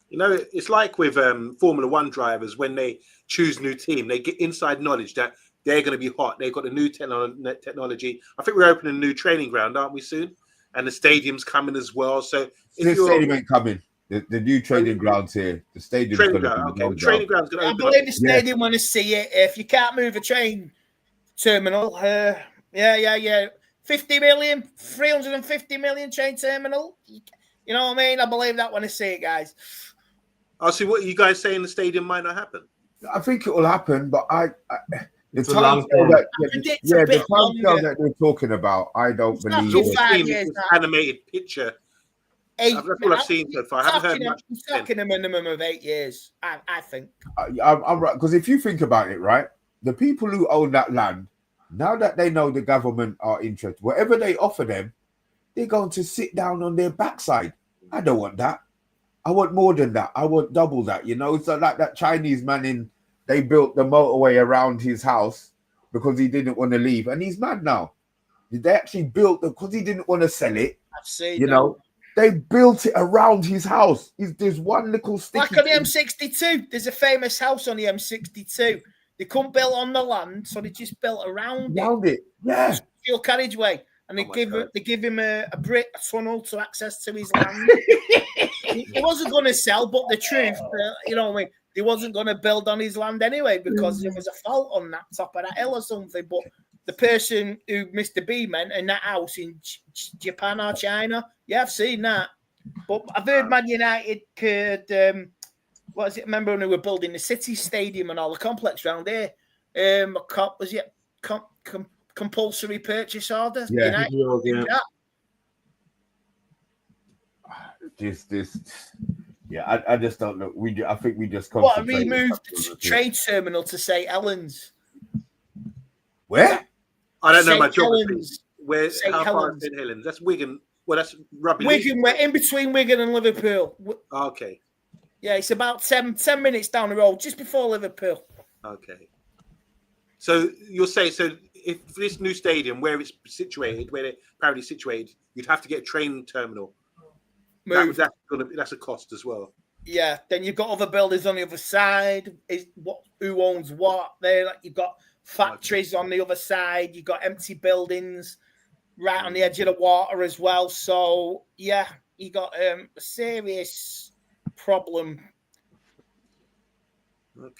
You know, it's like with Formula One drivers when they choose a new team, they get inside knowledge that they're going to be hot. They've got a new technology. I think we're opening a new training ground, aren't we, soon? And the stadium's coming as well. So The stadium ain't coming. The new training grounds here. The stadium's training going ground, to okay. The training ground's going to I open believe up. the stadium want to see it. If you can't move a train terminal, 50 million, 350 million train terminal. You know what I mean? I believe that when I see it, guys. I'll see what you guys saying. The stadium might not happen. I think it will happen, but the It's a time long scale term. the time scale that they're talking about, I don't believe not it. 5 years This now. animated picture. That's all I've seen so far. I haven't heard much. I'm talking a minimum of 8 years, I think. I'm right, because if you think about it, right, the people who own that land, now that they know the government are interested, whatever they offer them, they're going to sit down on their backside. I don't want that. I want more than that. I want double that. You know, so like that Chinese man they built the motorway around his house because he didn't want to leave, and he's mad now. They actually built because he didn't want to sell it. I've seen you know. They built it around his house. There's one little sticky. Like on the M62, there's a famous house on the M62. They couldn't build on the land, so they just built around it. Yeah. Fuel carriageway. And they give him a tunnel to access to his land. He wasn't going to sell, but the truth, you know what I mean? He wasn't going to build on his land anyway because there was a fault on that top of that hill or something. But the person who Mr. B meant in that house in Japan or China, yeah, I've seen that. But I've heard Man United could, what is it? Remember when we were building the City Stadium and all the complex around there? Compulsory purchase order? Yeah. United, I just don't know. I think we just what, we moved the trade terminal to St. Helens. Where? I don't know St. my geography. Helens. Where? St. How far Helens. is St. Helens? That's Wigan. Well, that's Rugby Wigan. League. We're in between Wigan and Liverpool. Okay. Yeah, it's about 10 minutes down the road, just before Liverpool. Okay. So you're saying, if this new stadium, where it's situated, where it's apparently situated, you'd have to get a train terminal. That's a cost as well. Yeah. Then you've got other buildings on the other side. Who owns what? There, like you've got factories on the other side. You've got empty buildings right on the edge of the water as well. So yeah, you got a serious problem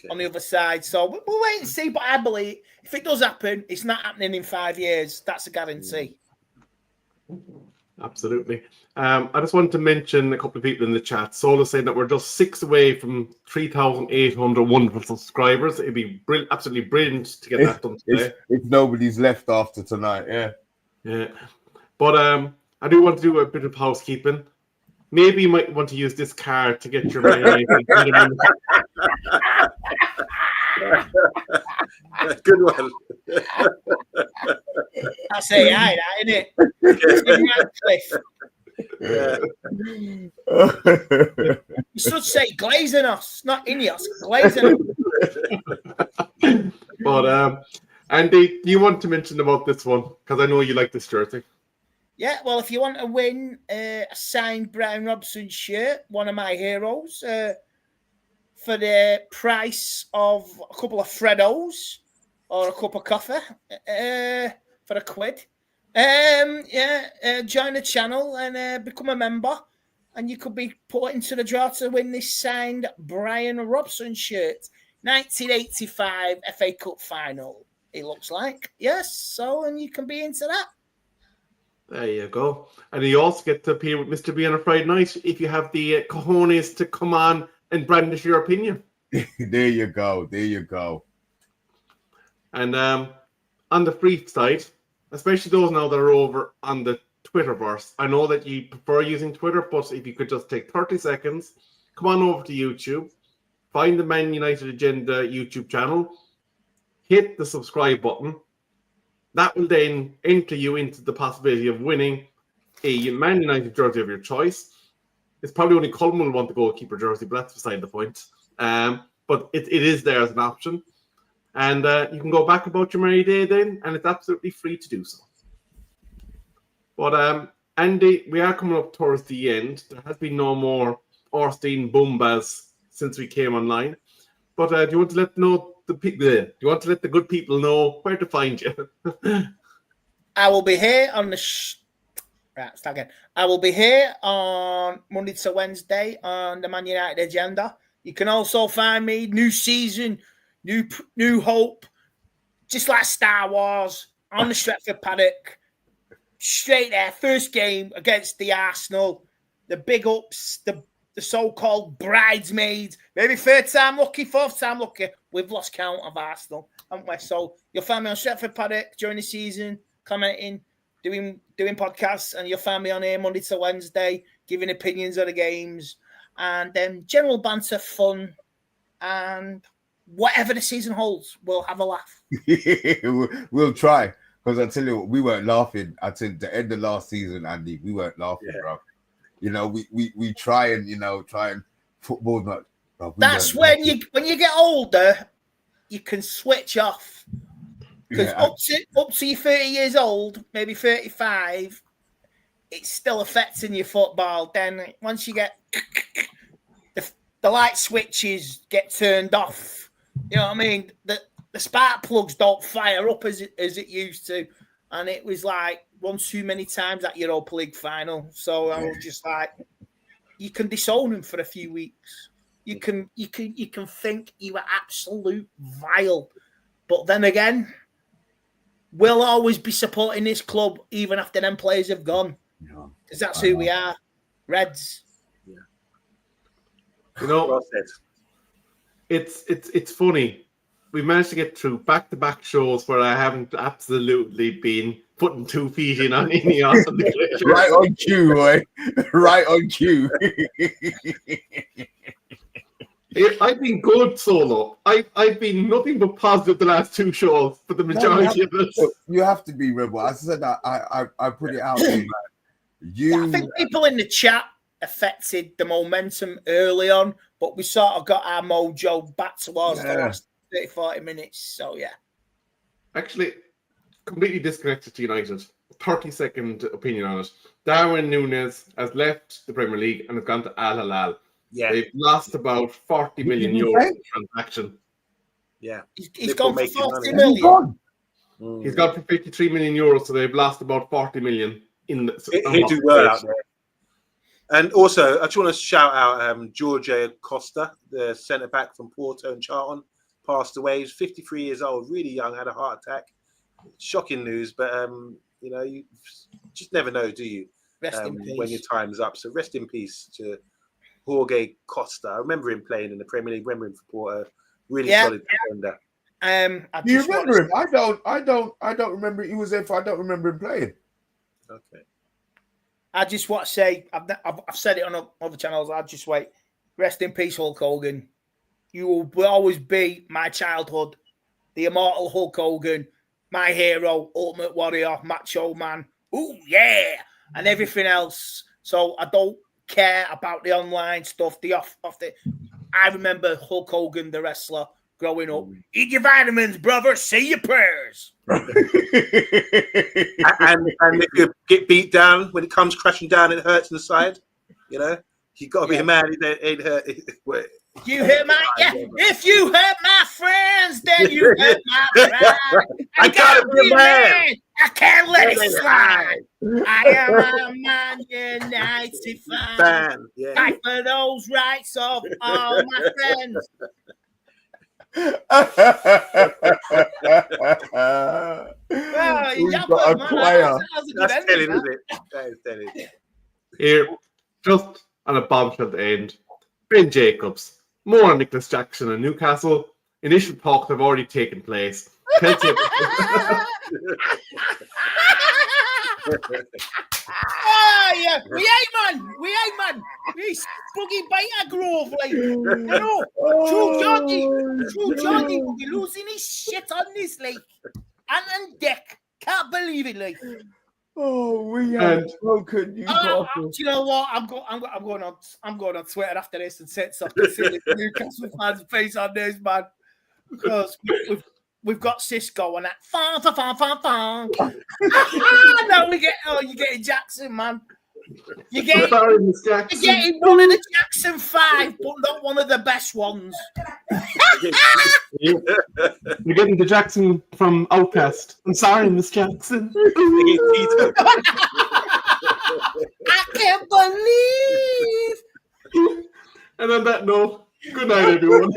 on the other side. So we'll wait and see. But I believe if it does happen, it's not happening in 5 years. That's a guarantee. Absolutely. I just wanted to mention a couple of people in the chat. Solo saying that we're just 6 away from 3,800 wonderful subscribers. It'd be absolutely brilliant to get that done today. If nobody's left after tonight, yeah. But I do want to do a bit of housekeeping. Maybe you might want to use this card to get your money. Good one. I say aye, isn't it? You should say glazing us, not in us, glazing us. But Andy, do you want to mention about this one? Because I know you like this jersey. Yeah, well, if you want to win a signed Brian Robson shirt, one of my heroes, for the price of a couple of Freddos or a cup of coffee for £1, join the channel and become a member, and you could be put into the draw to win this signed Brian Robson shirt. 1985 FA Cup final, it looks like. Yes, so, and you can be into that. There you go. And you also get to appear with Mr. B on a Friday night if you have the cojones to come on and brandish your opinion. There you go. And on the free side, especially those now that are over on the Twitterverse, I know that you prefer using Twitter, but if you could just take 30 seconds, come on over to YouTube, find the Man United Agenda YouTube channel, hit the subscribe button. That will then enter you into the possibility of winning a Man United jersey of your choice. It's probably only Cullen will want the goalkeeper jersey, but that's beside the point. But it is there as an option. And you can go back about your merry day then, and it's absolutely free to do so. But Andy, we are coming up towards the end. There has been no more Orstein Bombas since we came online. But do you want to let Do you want to let the good people know where to find you? I will be here on the. Right, start again. I will be here on Monday to Wednesday on the Man United agenda. You can also find me new season, new hope, just like Star Wars on the Stretford paddock. Straight there, first game against the Arsenal, the big ups, the so-called bridesmaids, maybe third time lucky, fourth time lucky. We've lost count of Arsenal, haven't we? So you'll find me on Stretford paddock during the season, commenting, doing podcasts, and you'll find me on here Monday to Wednesday, giving opinions of the games, and then general banter, fun, and whatever the season holds, we'll have a laugh. We'll try. Because I tell you what, we weren't laughing until the end of last season, Andy. We weren't laughing, bro. You know, we try and football not. Bro, that's when you get older, you can switch off. Because up to you're 30 years old, maybe 35, it's still affecting your football. Then once you get the light switches get turned off, you know what I mean? The spark plugs don't fire up as it used to, and it was like one too many times at Europa League final. So I was just like, you can disown him for a few weeks. You can think you were absolute vile, but then again, we'll always be supporting this club even after them players have gone, because that's who we are, Reds. Yeah. You know, well said. It's funny. We managed to get through back-to-back shows where I haven't absolutely been putting 2 feet in on Ineos on the Glacier. Right on cue, boy. Right on cue. I've been good solo. I've been nothing but positive the last 2 shows for the majority of us. You have to be, Rebel. I said that I put it out there. I think people in the chat affected the momentum early on, but we sort of got our mojo back towards the last 30-40 minutes. So yeah. Actually, completely disconnected to United. 30-second opinion on it. Darwin Núñez has left the Premier League and has gone to Al Hilal. Yeah. They've lost about 40 million euros in the transaction. Yeah. He's gone for 40 million. He's gone for 53 million euros, so they've lost about 40 million in the He do well out there. And also, I just want to shout out Jorge Costa, the centre back from Porto and Charlton, passed away. He's 53 years old, really young, had a heart attack. Shocking news, but you just never know, do you? Rest in peace. When your time's up. So rest in peace to Jorge Costa. I remember him playing in the Premier League. Remember him for Porto. Really solid defender. Do you remember him? I don't remember. He was there. I don't remember him playing. Okay. I just want to say, I've said it on other channels. I just wait. Rest in peace, Hulk Hogan. You will always be my childhood, the immortal Hulk Hogan, my hero, Ultimate Warrior, Macho Man. Ooh yeah, and everything else. So I don't care about the online stuff. I remember Hulk Hogan, the wrestler, growing up. Eat your vitamins, brother. Say your prayers. and if you get beat down, when it comes crashing down, it hurts in the side. You know, you got to be a man. It ain't hurt. You hurt if you hurt my friends, then you hurt my pride. I gotta be a man. I can't let it slide. I am a Man United fan. Fight for those rights of all my friends. We've got a choir. That's telling, isn't it? That is telling. Here, just on a bombshell at the end, Ben Jacobs. More on Nicholas Jackson and Newcastle. Initial talks have already taken place. Plenty of yeah. We ain't man. We spooky by a grove like True Johnny will be losing his shit on this like and deck. Can't believe it like. Oh, we have broken Newcastle. Do you know what? I'm going on Twitter after this and set something silly Newcastle fans' face on this, man, because we've got Sesko and that fan. Now you're getting Jackson, man. You get Sorry, Miss you're Jackson. getting one of the Jackson 5, but not one of the best ones. You're getting the Jackson from Outcast. I'm sorry, Miss Jackson. I can't believe. And on that note, good night, everyone.